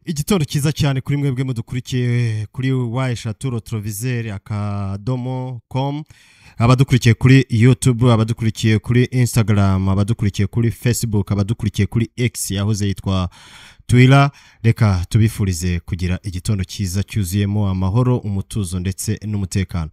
Igitoro cyiza cyane kuri mwebwe mudukurikiye kuri eshatu Rotroviseur akadomo.com, abadukurikiye kuri YouTube, abadukurikiye kuri Instagram, abadukurikiye kuri Facebook, abadukurikiye kuri X yahoze yitwa Twitter. Reka tubifurize kugira igitondo cyiza cyuzuyemo amahoro, umutuzo ndetse n'umutekano.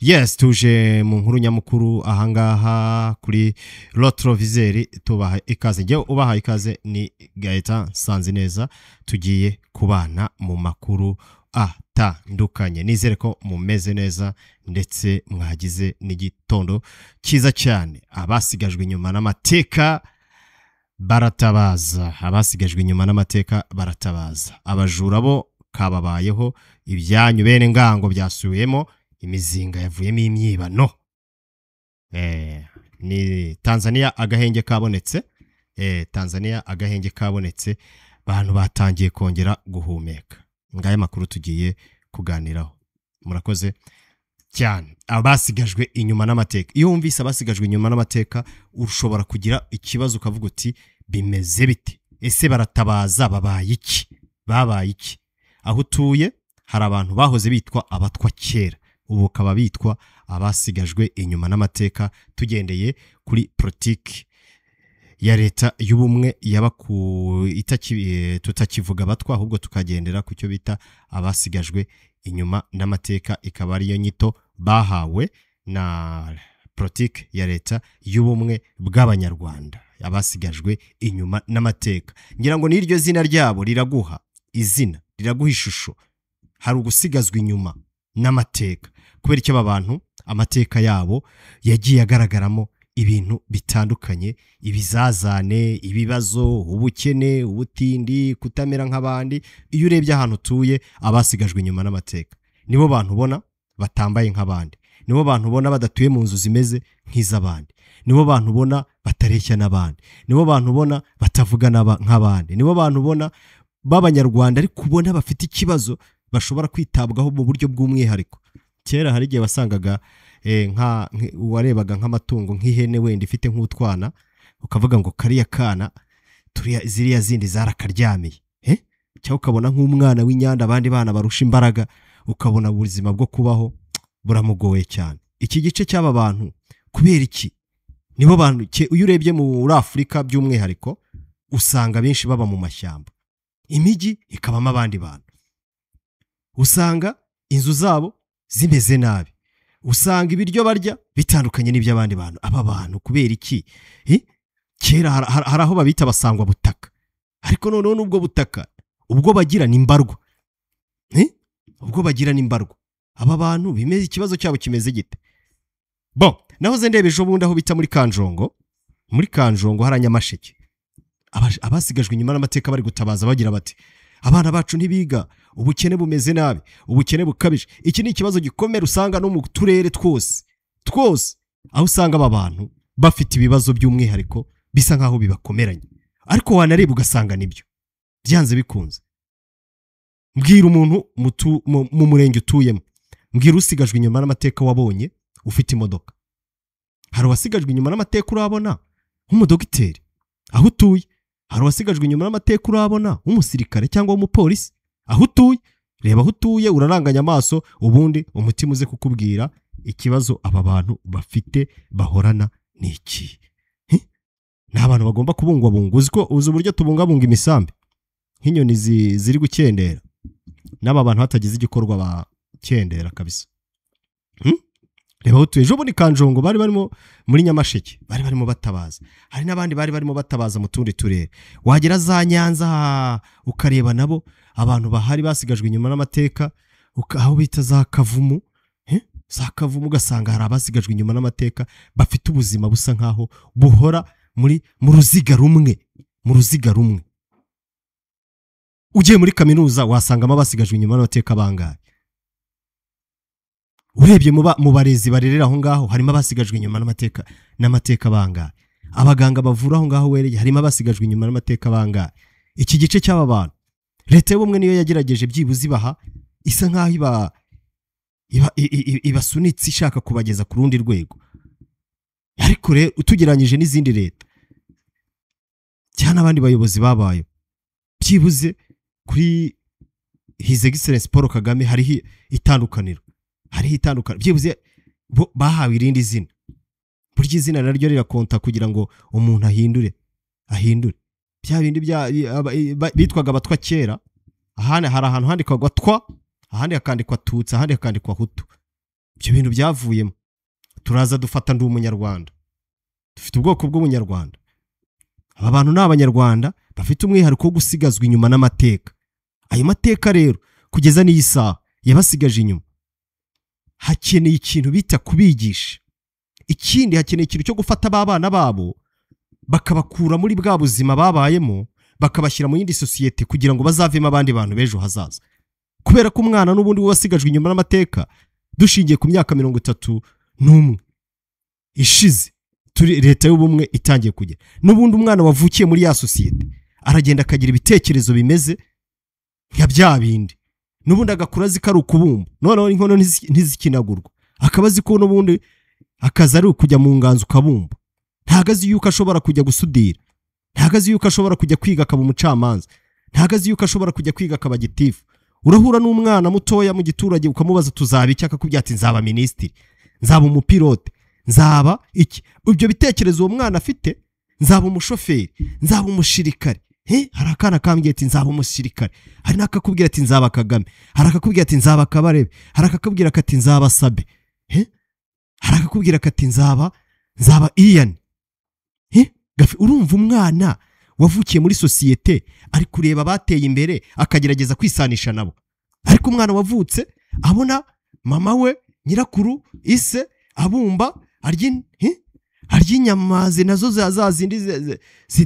Yes, tuje mu nkuru nyamukuru ahangaha kuri Rotroviseur, tubaha ikaze. Ngewe ubaha ikaze ni Gaeta Sanzineza. Tugiye kubana mu makuru atandukanye. Nizere ko mumeze neza ndetse mwagize n'igitondo cyiza cyane. Abasigajwe inyuma n'amateka baratabaza, abasigajwe inyuma n'amateka baratabaza. Abajura bo kababayeho, ibyanyu bene ngango byasubiyemo, imizinga yavuyemo imyibano. Ni Tanzania agahenge kabonetse. Tanzania agahenge kabonetse, bantu batangiye kongera guhumeka. Ngaye makuru tugiye kuganiraho. Murakoze cyane. Abasigajwe inyuma n'amateka, iyo wumvise abasigajwe inyuma n'amateka ushobora kugira ikibazo ukavuga uti bimeze bite, ese baratabaza babaye iki, babaye iki? Aho utuye hari abantu bahoze bitwa abatwa kera, ubu kaba bitwa abasigajwe inyuma n'amateka, tugendeye kuri politiki ya leta y'ubumwe tutakivuga abatwa, ahubwo tukagendera ku cyo bita abasigajwe inyuma n'amateka. Ikaba ariyo nyito bahawe na politiki ya leta y'ubumwe bw'abanyarwanda, abasigajwe inyuma n'amateka. Ngira ngo n'iryo zina ryabo riraguha izina, riraguha ishusho. Hari ugusigazwa inyuma n'amateka kubera icyo aba bantu amateka yabo yagiye agaragaramo ibintu bitandukanye, ibizazane, ibibazo, ubukene, ubutindi, kutamera nk'abandi. Iyo urebye ahantu utuye, abasigajwe inyuma n'amateka nibo bantu ubona batambaye nk'abandi, nibo bantu ubona badatuye mu nzu zimeze nk'iz'abandi, nibo bantu ubona batareshya n'abandi, nibo bantu ubona batavuga nk'abandi, nibo bantu ubona b'abanyarwanda ariko ubona bafite ikibazo, bashobora kwitabwaho mu buryo bw'umwihariko. Kera hari igihe wasangaga warebaga nk'amatungo nk'ihene wenda ifite nk'utwana, ukavuga ngo kariya kana ziriya zindi zarakaryamiye, cyangwa ukabona nk'umwana w'inyanda abandi bana barusha imbaraga, ukabona ubuzima bwo kubaho buramugoye cyane. Iki gice cy'aba bantu kubera iki? Nibo bantu iyo urebye muri Afurika by'umwihariko usanga benshi baba mu mashyamba, imijyi ikabamo abandi bantu, usanga inzu zabo zimeze nabi, usanga ibiryo barya bitandukanye n'iby'abandi bantu. Aba bantu kubera iki? Kera hari aho babita basangwa butaka, ariko noneho n'ubwo butaka ubwo bagira ni mbarwa, ubwo bagira ni mbarwa. Aba bantu bimeze, ikibazo cyabo kimeze gite? Nahoze ndebe ejo bundi aho bita muri Kanjongo hari Nyamasheke, abasigajwe inyuma n'amateka bari gutabaza bagira bati abana bacu ntibiga, ubukene bumeze nabi, ubukene bukabije. Iki ni ikibazo gikomera usanga no mu turere twose aho usanga aba bantu bafite ibibazo by'umwihariko bisa nkaho bibakomeranye, ariko wanareba ugasanga nibyo byanze bikunze. Mbwira umuntu mu murenge utuyemo, mbwira usigajwe inyuma n'amateka wabonye ufite imodoka. Hari uwasigajwe inyuma n'amateka urabona nk'umudogiteri aho utuye? Hari uwasigajwe inyuma n'amateka urabona nk'umusirikare cyangwa umupolisi aho utuye? Reba aho utuye, uraranganya amaso, ubundi umutima uze kukubwira ikibazo aba bantu bafite bahorana ni iki. Ni abantu bagomba kubungwabunga. Uzi uburyo tubungabunga imisambi nk'inyoni ziri gukendera, n'aba bantu hatagize igikorwa bakendera kabisa. Reba utuye ejo bundi Kanjongo bari barimo muri Nyamasheke, bari barimo batabaza. Hari n'abandi bari barimo batabaza mu tundi turere. Wagera za Nyanza ukareba nabo abantu bahari basigajwe inyuma n'amateka, aho bita za Kavumu, ugasanga hari abasigajwe inyuma n'amateka bafite ubuzima busa nkaho buhora mu ruziga rumwe. Ugiye muri kaminuza wasangamo abasigajwe inyuma n'amateka bangahe. Urebye mu barezi barerera aho ngaho harimo abasigajwe inyuma n'amateka bangahe. Abaganga bavura aho ngaho wereye harimo abasigajwe inyuma n'amateka bangahe. Iki gice cy'aba bantu leta y'ubumwe niyo yagerageje byibuze ibaha, isa nkaho ibasunitse ishaka kubageza ku rundi rwego, ariko rero utugeranyije n'izindi leta cyane abandi bayobozi babaye byibuze kuri His Excellence Paul Kagame hariho itandukaniro byibuze bahawe irindi zina. Burya izina naryo rirakonta kugira ngo umuntu ahindure bya bindi bitwaga abatwa kera. Ahane hari ahantu handikwaga twa, ahandi hakandikwa tutsi, ahandi hakandikwa hutu. Ibyo bintu byavuyemo. Turaza dufata ndi umunyarwanda, dufite ubwoko bw'umunyarwanda. Aba bantu ni abanyarwanda bafite umwihariko wo gusigazwa inyuma n'amateka. Ayo mateka rero kugeza n'iyi saha yabasigaje inyuma. Hakeneye ikintu bita kubigisha. Ikindi hakeneye ikintu cyo gufata abana babo bakabakura muri bwa buzima babayemo bakabashyira mu yindi societe kugira ngo bazavemo abandi bantu bejo hazaza. Kubera ko umwana n'ubundi wasigajwe inyuma n'amateka dushingiye ku myaka 31 ishize turi leta y'ubumwe itangiye kugera. N'ubundi umwana wavukiye muri ya societe aragenda akagira ibitekerezo bimeze nka bya bindi. N'ubundi agakura zikari ukubumba. Noneho inkono ntizikinagurwa. Akabazi ko n'ubundi akaza ari kujya mu nganzo kabumba. Ntagazi yuko ashobora kujya gusudira. Ntagazi yuko ashobora kujya kwiga akaba umucamanza. Ntagazi yuko ashobora kujya kwiga akaba gitifu. Urahura n'umwana mutoya mu giturage ukamubaza tuzaba iki, akakubwira ati nzaba ministeri, nzaba umupilote, nzaba iki. Ibyo bitekerezo uwo mwana afite, nzaba umushoferi, nzaba umushirikare. Hari akana kambwiye ati nzaba umusirikare. Hari nakakubwira ati nzaba Kagame. Hari akakubwira ati nzaba Kabarebe. Hari akakubwira ati nzaba Sabe. Hari akakubwira ati nzaba Ian. Urumva umwana wavukiye muri societe ari kureba bateye imbere akagerageza kwisanisha nabo. Ariko umwana abona mama we, nyirakuru, ise abumba arya inyama nazo zazindi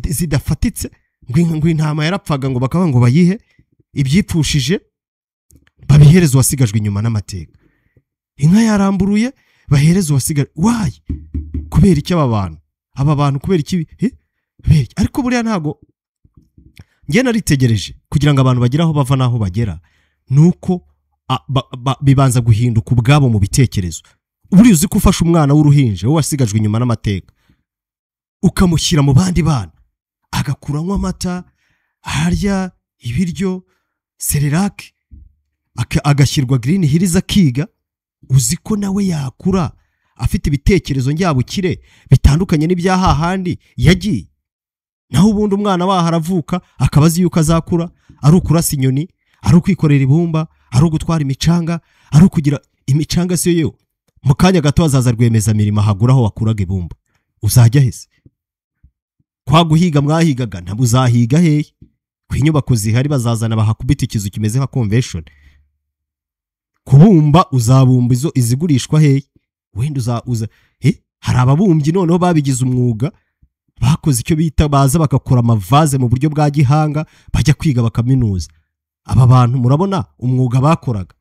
zidafatitse ngo intama yarapfaga ngo bakaba ngo bayihe ibyipfushije babihereza wasigajwe inyuma n'amateka. Inka yaramburuye bahereza wasigajwe. Why? Kubera iki aba bantu kubera iki? Ariko buriya ntago ngiye naritegereje kugira ngo abantu bagire aho bava naho bagera nuko bibanza guhinduka ubwabo mu bitekerezo. Buri uzi ko ufasha umwana w'uruhinje wo wasigajwe inyuma n'amateka ukamushyira mu bandi bana agakuranywa amata, harya ibiryo Cerelac, agashyirwa Green Hills akiga, uzi ko nawe yakura afite ibitekerezo njyabukire bitandukanye n'ibyaha handi yagiye. Naho ubundi umwana waho aravuka akabazi yuko azakura ari ukurasa inyoni, ari ukwikorera ibumba, ari ugutwara imicanga, ari ukugira imicanga se yo mu kanya gato azaza rwemeza mirimo haguraho wakuraga ibumba. Uzajya hese kwa guhiga mwahigaga ntabwo uzahiga hehe? Ku inyubako zihari bazazana bahakubita ikizu kimeze nka convention. Kubumba uzabumba izigurishwa hehe? Wenda hari ababumbyi noneho babigize umwuga bakoze icyo bita baza bakakora amavaze mu buryo bwa gihanga bajya kwiga bakaminuza. Aba bantu murabona umwuga bakoraga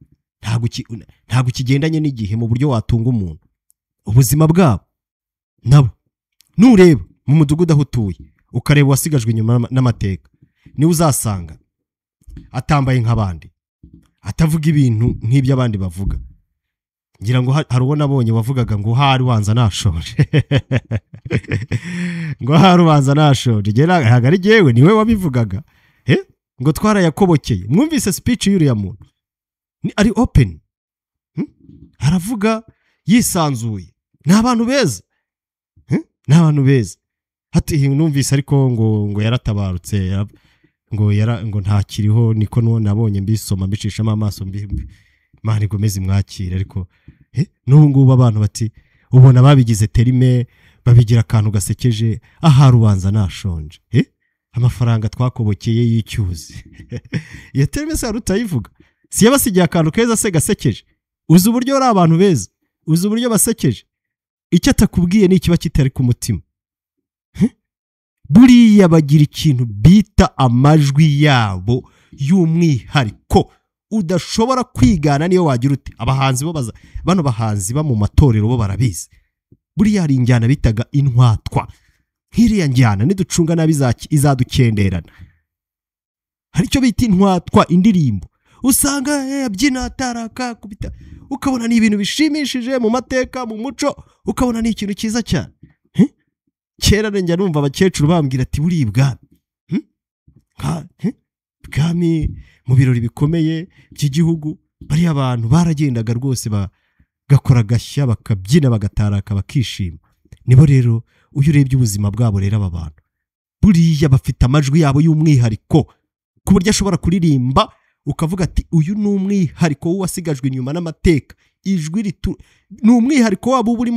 ntago kigendanye n'igihe mu buryo watunga umuntu. Ubuzima bwabo nabo nureba mu mudugudu aho utuye ukareba wasigajwe inyuma n'amateka, niwe uzasanga atambaye nk'abandi, atavuga ibintu nk'ibyo abandi bavuga. Ngira ngo hari uwo nabonye wavugaga ngo hari wanza nashonje ngo hari wanza nashonje. Ntabwo ari jyewe, niwe wabivugaga. Ngo twarayakobokeye. Mwumvise speech y'uriya muntu ari open, aravuga yisanzuye. Ni abantu beza, ni abantu beza. Hati numvise ariko ngo yaratabarutse, ngo ntakiriho, niko nabonye mbisoma mbicishamo amaso Imana igomeze imwakire. Ariko n'ubu ngubu abantu bati ubona babigize terime babigira akantu gasekeje. Aha rubanza nashonje, amafaranga twakobokeye y'icyuzi. Iyo terime se rutayivuga si yabasigiye akantu keza se gasekeje. Uzi uburyo ari abantu beza, uzi uburyo basekeje. Icyo atakubwiye ni ikiba kitari ku mutima. Buriya bagira ikintu bita amajwi yabo y'umwihariko udashobora kwigana niyo wagira uti. Abahanzi bo bano bahanzi ba mu matorero bo barabizi. Buriya hari injyana bitaga intwatwa. Nk'iriya njyana niducunga nabi izadukenderana. Hari icyo bita intwatwa, indirimbo usanga abyina ataraka kubita, ukabona ni ibintu bishimishije mu mateka mu muco, ukabona ni ikintu cyiza cyane. Kera njya numva abakecuru bambwira ati buribwa ibwami mu birori bikomeye by'igihugu bari abantu baragendaga rwose bagakora gashya bakabyina bagataraka bakishima. Nibo rero uyu urebye ubuzima bwabo rero aba bantu buriya bafite amajwi yabo y'umwihariko ku buryo ashobora kuririmba ukavuga ati uyu ni umwihariko wasigajwe inyuma n'amateka. Ijwi ni umwihariko wabo buri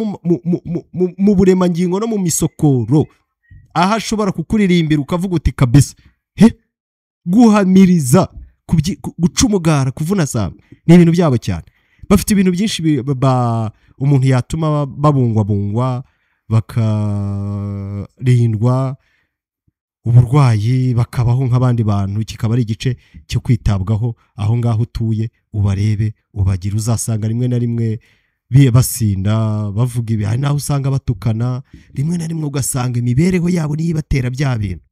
mu buremangingo no mu misokoro, aho ashobora kukuririmbira ukavuga uti kabisa guhamiriza, guca umugara, kuvuna samba, ni ibintu byabo cyane. Bafite ibintu byinshi umuntu yatuma babungwabungwa, bakarindwa uburwayi, bakabaho nk'abandi bantu. Kikaba ari igice cyo kwitabwaho aho ngaho utuye, ubarebe ubagira. Uzasanga rimwe na rimwe basinda bavuga ibi, hari naho usanga batukana, rimwe na rimwe ugasanga imibereho yabo niyo ibatera bya bintu.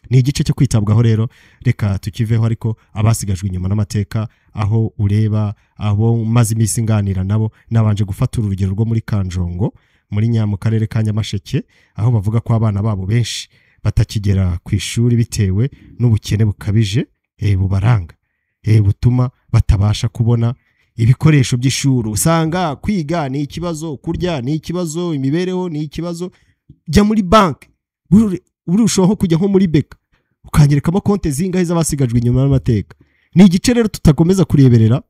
Ni igice cyo kwitabwaho rero, reka tukiveho. Ariko abasigajwe inyuma n'amateka, aho ureba abo maze iminsi nganira nabo, nabanje gufata urugero rwo muri Kanjongo mu karere ka Nyamasheke, aho bavuga ko abana babo benshi batakigera ku ishuri bitewe n'ubukene bukabije bubaranga, butuma batabasha kubona ibikoresho by'ishuri. Usanga kwiga ni ikibazo, kurya ni ikibazo, imibereho ni ikibazo. Jya muri banki, urushaho kujya nko muri beka ukanyerekamo konti zingahe z'abasigajwe inyuma n'amateka. Ni igice rero tutakomeza kureberera,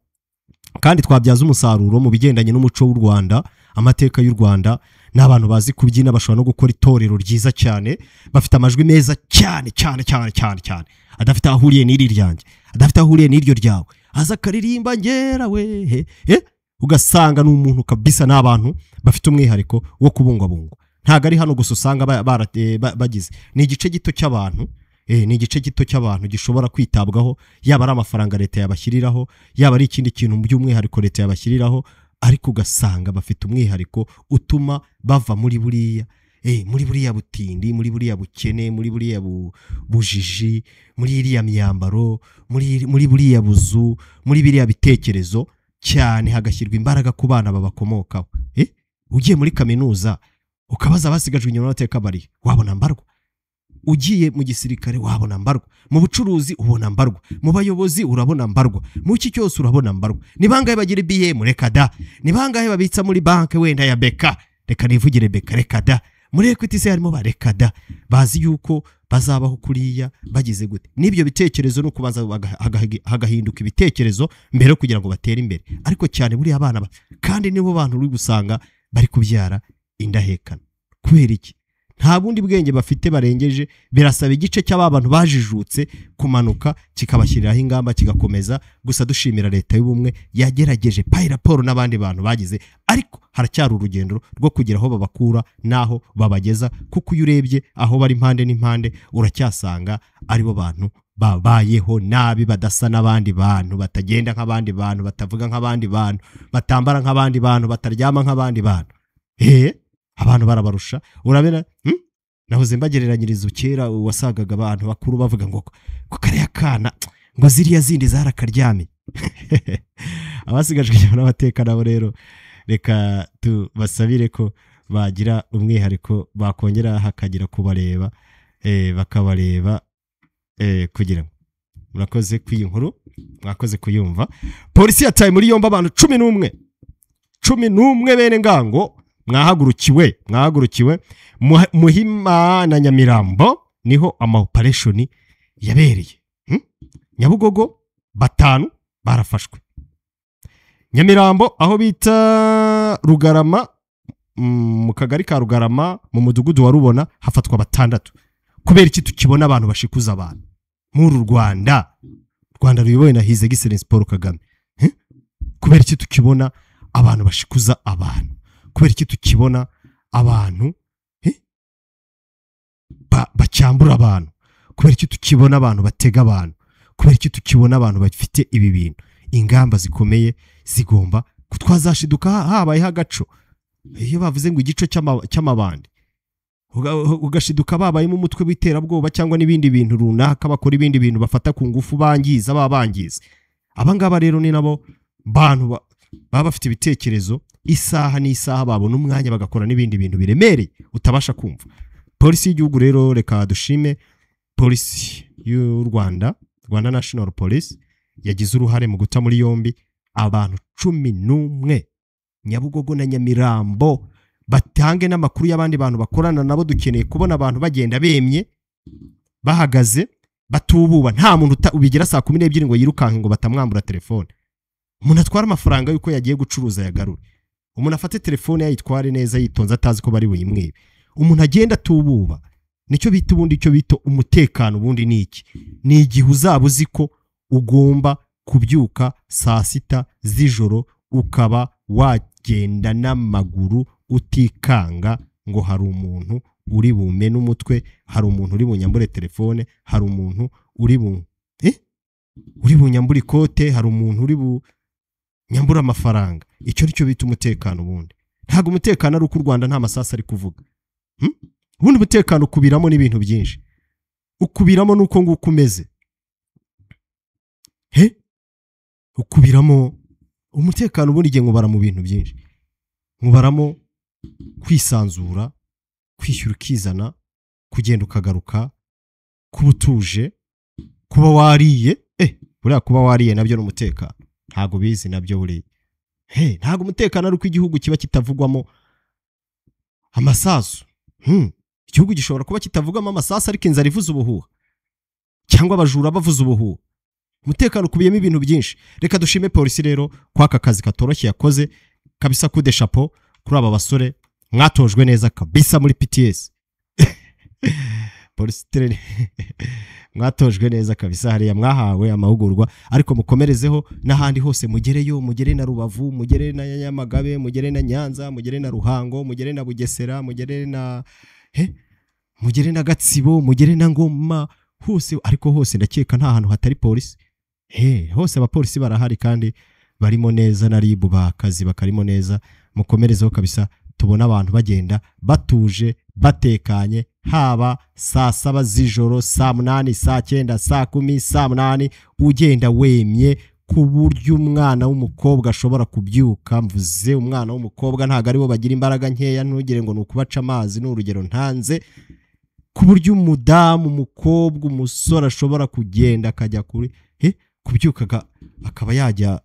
kandi twabyaza umusaruro mu bigendanye n'umuco w'u Rwanda, amateka y'u Rwanda. N'abantu bazi kubyina, bashobora no gukora itorero ryiza cyane, bafite amajwi meza cyane cyane cyane cyane cyane, adafite ahuriye n'iri ryanjye, adafite ahuriye n'iryo ryawe, aza akaririmba ngera we ugasanga ni umuntu kabisa. N'abantu bafite umwihariko wo kubungwabungwa, ntago ari hano gusa usanga bagize. Ni igice gito cy'abantu, ni igice gito cy'abantu gishobora kwitabwaho, yaba ari amafaranga leta yabashyiriraho, yaba ari ikindi kintu by'umwihariko leta yabashyiriraho, ariko ugasanga bafite umwihariko utuma bava muri buriya butindi, muri buriya bukene, muri buriya bujiji, muri iriya myambaro, muri buriya buzu, muri biriya bitekerezo cyane, hagashyirwa imbaraga ku bana babakomokaho. Ugiye muri kaminuza ukabaza abasigajwe inyuma n'amateka bari, wabona mbarwa. Ugiye mu gisirikare wabona mbarwa, mu bucuruzi ubona mbarwa, mu bayobozi urabona mbarwa, mu iki cyose urabona mbarwa. Ni bangahe bagira BM? Reka da. Ni bangahe babitsa muri banki wenda ya Beka? Reka nivugire Beka. Reka da. Muri Equity se harimo bareka da. Bazi yuko bazabaho kuriya bagize gute. N'ibyo bitekerezo no kubanza hagahinduka ibitekerezo mbere kugira ngo batere imbere. Ariko cyane buri abana kandi nibo bantu uri gusanga bari kubyara indahekana. Kubera iki? Nta bundi bwenge bafite barengeje. Birasaba igice cy'abantu bajijutse kumanuka kikabashyiriraho ingamba kigakomeza. Gusa dushimira leta y'ubumwe yagerageje payi raporo n'abandi bantu bagize, ariko haracyari urugendo rwo kugira aho babakura naho babageza, kuko iyo urebye aho bari impande n'impande uracyasanga aribo bantu babayeho nabi, badasa n'abandi bantu, batagenda nk'abandi bantu, batavuga nk'abandi bantu, batambara nk'abandi bantu, bataryama nk'abandi bantu. Abantu barabarusha. Urabena nahoze mbagereranyiriza kera wasagaga abantu bakuru bavuga ngo kariya kana ngo ziriya zindi zarakaryame. Abasigajwe n'amateka nabo rero reka tubasabire ko bagira umwihariko, bakongera hakagira kubareba, bakabareba kugira ngo murakoze kwiyi nkuru, mwakoze kuyumva. Polisi yataye muri yomba abantu 11 bene ngango mwahagurukiwe Muhima na Nyamirambo niho operation yabereye. Nyabugogo 5 barafashwe. Nyamirambo aho bita Rugarama, mu kagari ka Rugarama mu mudugudu wa Rubona hafatwa 6. Kubera iki tukibona abantu bashikuza abantu mu Rwanda ruyobowe na His Excellency Paul Kagame? Kubera iki tukibona abantu bashikuza abantu? Kubera iki tukibona abantu bacyambura abantu? Kubera iki tukibona abantu batega abantu? Kubera iki tukibona abantu bafite ibi bintu? Ingamba zikomeye zigomba kutwazashiduka habaye hagaco. Iyo bavuze ngo igico cy'amabandi ugashiduka babayemo umutwe w'iterabwoba cyangwa n'ibindi bintu runaka, bakora ibindi bintu bafata ku ngufu bangiza babangiza. Abangaba rero ni nabo bantu baba bafite ibitekerezo isaha n'isaha, babona umwanya bagakora n'ibindi bintu biremereye utabasha kumva. Polisi y'igihugu rero reka dushime polisi y'u Rwanda Rwanda National Police yagize uruhare mu guta muri yombi abantu 11 Nyabugogo na Nyamirambo. Batange n'amakuru y'abandi bantu bakorana nabo, dukeneye kubona abantu bagenda bemye bahagaze batububa, nta muntu ubigira saa 12 ngo yirukanke ngo batamwambura telefone. Umuntu atwara amafaranga yuko yagiye gucuruza yagarure, umuntu afate telefone yayitware neza yitonze atazi ko bari buyimwibe, umuntu agenda tububa. Nicyo bita ubundi, icyo bita umutekano. Ubundi ni iki? Ni igihe uzaba uzi ko ugomba kubyuka saa 6 z'ijoro ukaba wagenda n'amaguru utikanga ngo hari umuntu uri bume n'umutwe, hari umuntu uri bunyambure telefone, hari umuntu uri bunyambure ikote, hari umuntu uri bunyambure amafaranga. Icyo nicyo bita umutekano. Ubundi ntago umutekano ari uko u Rwanda nta masasa ari kuvuga. Ubundi umutekano ukubiramo n'ibintu byinshi, ukubiramo nuko nguko umeze. Ukubiramo umutekano. Ubundi igihe nkubara mu bintu byinshi, nkubaramo kwisanzura, kwishyura ukizana, kugenda ukagaruka, kuba utuje, kuba wariye. Buriya kuba wariye nabyo n'umutekano, ntago bizi nabyo buriya. Ntago umutekano ari uko igihugu kiba kitavugwamo amasasu. Igihugu gishobora kuba kitavugwamo amasasu ariko inzara ivuza ubuhuha, cyangwa abajura bavuza ubuhuha. Umutekano ukubiyemo ibintu byinshi. Reka dushime polisi rero kwaka kazi katoroshye yakoze kabisa. Coup de chapeau kuri aba basore, mwatojwe neza kabisa muri PTS. Polisi mwatojwe neza kabisa, hariya mwahawe amahugurwa, ariko mukomerezeho n'ahandi hose. Mugereyo, mugere na Rubavu, mugere na Nyamagabe, mugere na Nyanza, mugere na Ruhango, mugere na Bugesera, mugere na mugere na Gatsibo, mugere na Ngoma, hose. Ariko hose ndakeka nta hantu hatari polisi. Hose abapolisi barahari kandi barimo neza, na RIB bakazi bakarimo neza. Mukomerezeho kabisa, tubona abantu bagenda batuje batekanye, haba saa 7 z'ijoro, saa 8, saa 9, saa 10, saa 8, ugenda wemye ku buryo umwana w'umukobwa ashobora kubyuka. Mvuze umwana w'umukobwa, ntago ari bo bagira imbaraga nkeya, ntugire ngo nukubaca amazi, n'urugero ntanze. Ku buryo umudamu, umukobwa, umusore ashobora kugenda akajya kuri kubyuka akaba yajya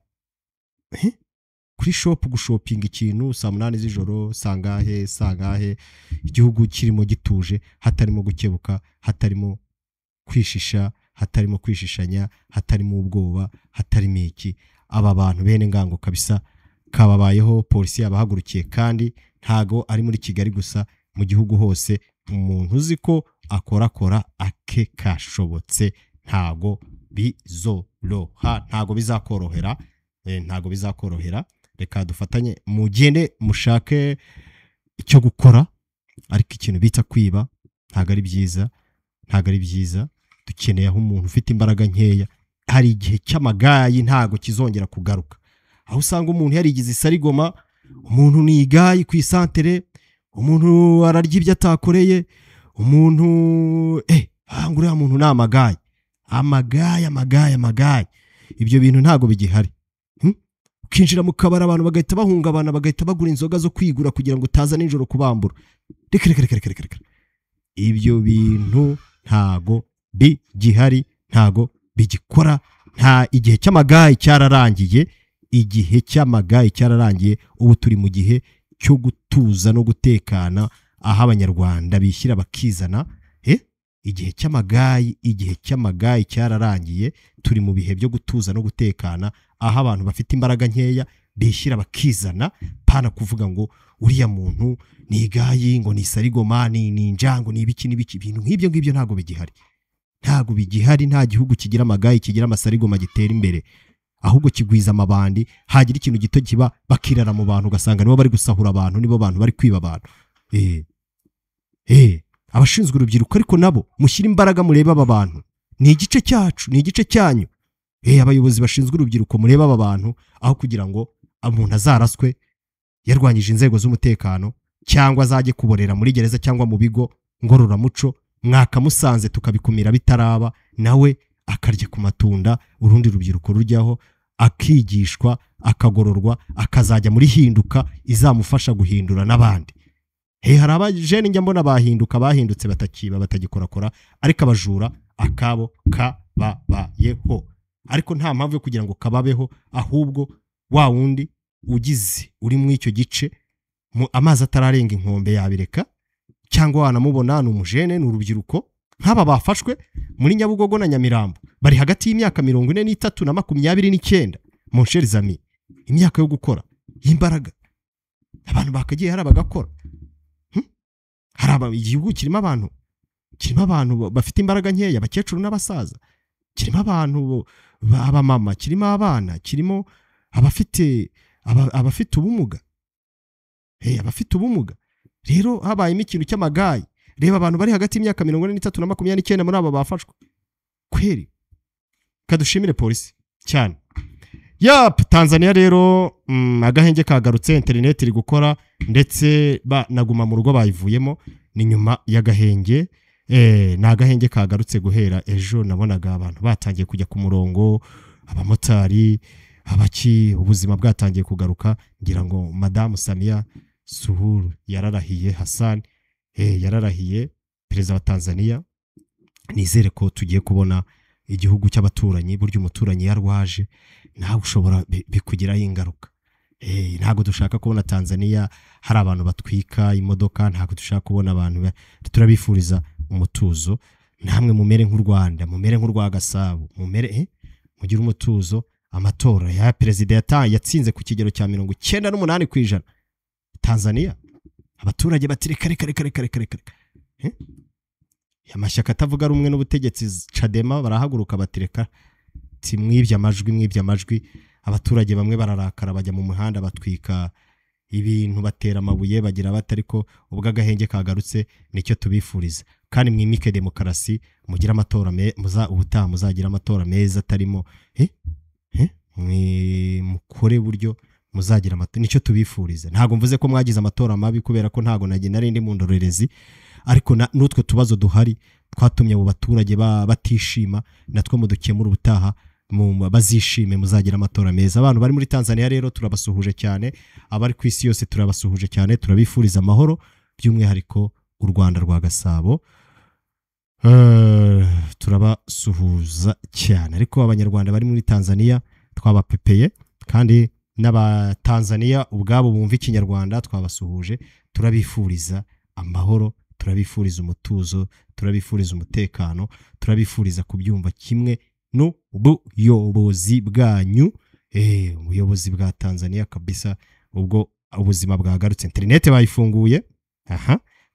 kuri shop gushopinga ikintu saa 8 z'ijoro, sangahe, igihugu kirimo gituje, hatarimo gukebuka, hatarimo kwishisha, hatarimo kwishishanya, hatarimo ubwoba, hatarimo iki. Aba bantu bene ngango kabisa kababayeho. Polisi yabahagurukiye kandi ntago ari muri Kigali gusa, mu gihugu hose. Umuntu uzi ko akora ake kashobotse, ntago bizoroha, ntago bizakorohera, ntago bizakorohera. Reka dufatanye, mugende mushake icyo gukora, ariko ikintu bita kwiba ntago ari byiza, ntago ari byiza. Dukeneye aho umuntu ufite imbaraga nkeya. Hari igihe cy'amagayi ntago kizongera kugaruka, aho usanga umuntu yarigize isarigoma, umuntu ni igayi ku isantere, umuntu ararya ibyo atakoreye, umuntu nguriya muntu ni amagayi. Ibyo bintu ntago bigihari. Ukinjira mu kabara abantu bagahita bahungabana, bagahita bagura inzoga zo kwigura kugira ngo utaza nijoro kubambura. Reka. Ibyo bintu ntago bigihari, ntago bigikora. Nta igihe cy'amagayi cyararangiye, igihe cy'amagayi cyararangiye. Ubu turi mu gihe cyo gutuza no gutekana, aho abanyarwanda bishyira bakizana. Igihe cy'amagayi cyararangiye. Turi mu bihe byo gutuza no gutekana, aho abantu bafite imbaraga nkeya bishyira bakizana. Pana kuvuga ngo uriya muntu ni igayi, ngo ni sarigoma, ni injango, ni ibiki n'ibiki. Ibintu nk'ibyo ntago bigihari, ntago bigihari. Nta gihugu kigira amagayi, kigira amasarigoma gitera imbere, ahubwo kigwiza amabandi. Hagira ikintu gito kiba bakirara mu bantu, ugasanga nibo bari gusahura abantu, nibo bantu bari kwiba abantu. Abashinzwe urubyiruko ariko nabo mushyira imbaraga, mureba aba bantu, ni igice cyacu, ni igice cyanyu. Abayobozi bashinzwe urubyiruko, mureba aba bantu, aho kugira ngo umuntu azaraswe yarwanyije inzego z'umutekano, cyangwa azajye kuborera muri gereza cyangwa mu bigo ngororamuco. Mwakamusanze tukabikumira bitaraba, nawe akarya ku matunda, urundi rubyiruko rujyaho, akigishwa, akagororwa, akazajya muri hinduka izamufasha guhindura n'abandi. Hari abajene njya mbona bahindutse batakiba, batagikorakora, ariko abajura akabo kabayeho, ariko nta mpamvu yo kugira ngo kababeho, ahubwo wa wundi ugize uri mu icyo gice amazi atararenga inkombe yabireka, cyangwa wanamubona ni umujene, ni urubyiruko nk'aba bafashwe muri Nyabugogo na Nyamirambo, bari hagati y'imyaka 43 na 29 mon chers amis, imyaka yo gukora y'imbaraga abantu bakagiye hari abagakora. Hari igihugu kirimo abantu bafite imbaraga nkeya, abakecuru n'abasaza, kirimo abantu abamama, kirimo abana, kirimo abafite ubumuga, abafite ubumuga. Rero habayemo ikintu cy'amagayi, reba abantu bari hagati y'imyaka 43 na 29 muri aba bafashwe. Kweri kadushimire polisi cyane. Tanzania rero agahenge kagarutse, internet iri gukora, ndetse naguma mu rugo bayivuyemo, ni nyuma y'agahenge. Nagahenge kagarutse guhera ejo, nabonaga abantu batangiye kujya ku murongo, abamotari, ubuzima bwatangiye kugaruka. Ngira ngo Madame Samia Suluhu yararahiye, Hassan yararahiye, perezida wa Tanzania. Nizere ko tugiye kubona igihugu cy'abaturanyi. Buryo umuturanyi yarwaje nawe ushobora bikugiraho ingaruka. Ntago dushaka kubona Tanzania hari abantu batwika imodoka, ntago dushaka kubona abantu. Turabifuriza umutuzo, namwe mumere nk'u Rwanda, mumere nk'u rwa Gasabo, mumere mugira umutuzo. Amatora ya perezida yatsinze ku kigero cya 98%. Tanzania abaturage batireka reka amashyaka atavuga rumwe n'ubutegetsi Chadema barahaguruka batireka, mwibye amajwi. Abaturage bamwe bararakara bajya mu muhanda batwika ibintu, batera amabuye, bagira batariko. Ubwo agahenge kagarutse nicyo tubifuriza, kandi mwimike demokarasi, mugira amatora ubutaha muzagira amatora meza atarimo mukore buryo muzagira amatora, nicyo tubifuriza. Ntago mvuze ko mwagize amatora mabi, kubera ko ntago narindi mu ndorerezi, ariko n'utwo tubazo duhari twatumye abo baturage batishima, natwo mudukemura ubutaha bazishime, muzagira amatora meza. Abantu bari muri Tanzania rero turabasuhuje cyane, abari ku isi yose turabasuhuje cyane, turabifuriza amahoro, by'umwihariko u Rwanda rwa Gasabo turabasuhuza cyane. Ariko abanyarwanda bari muri Tanzania twabapepeye, kandi n'abatanzania ubwabo bumva ikinyarwanda twabasuhuje. Turabifuriza amahoro, turabifuriza umutuzo, turabifuriza umutekano, turabifuriza kubyumva kimwe n'ubuyobozi bwanyu, ubuyobozi bwa Tanzania kabisa. Ubwo ubuzima bwagarutse, internet bayifunguye,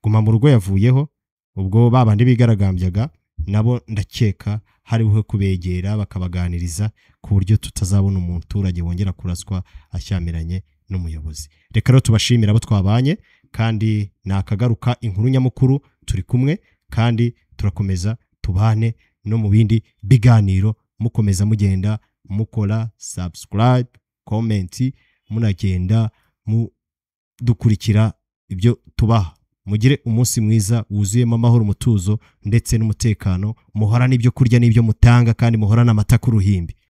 guma mu rugo yavuyeho. Ubwo babandi bigaragambyaga nabo ndakeka hariho kubegera bakabaganiriza ku buryo tutazabona umuturage wongera kuraswa ashyamiranye n'umuyobozi. Reka rero tubashimira abo twabanye, kandi nakagaruka inkuru nyamukuru turi kumwe, kandi turakomeza tubane no mu bindi biganiro. Mukomeza mugenda mukora subscribe, comment, munagenda dukurikira ibyo tubaha. Mugire umunsi mwiza wuzuyemo amahoro, umutuzo ndetse n'umutekano. Muhorana ibyo kurya n'ibyo mutanga, kandi muhorana amata ku ruhimbi.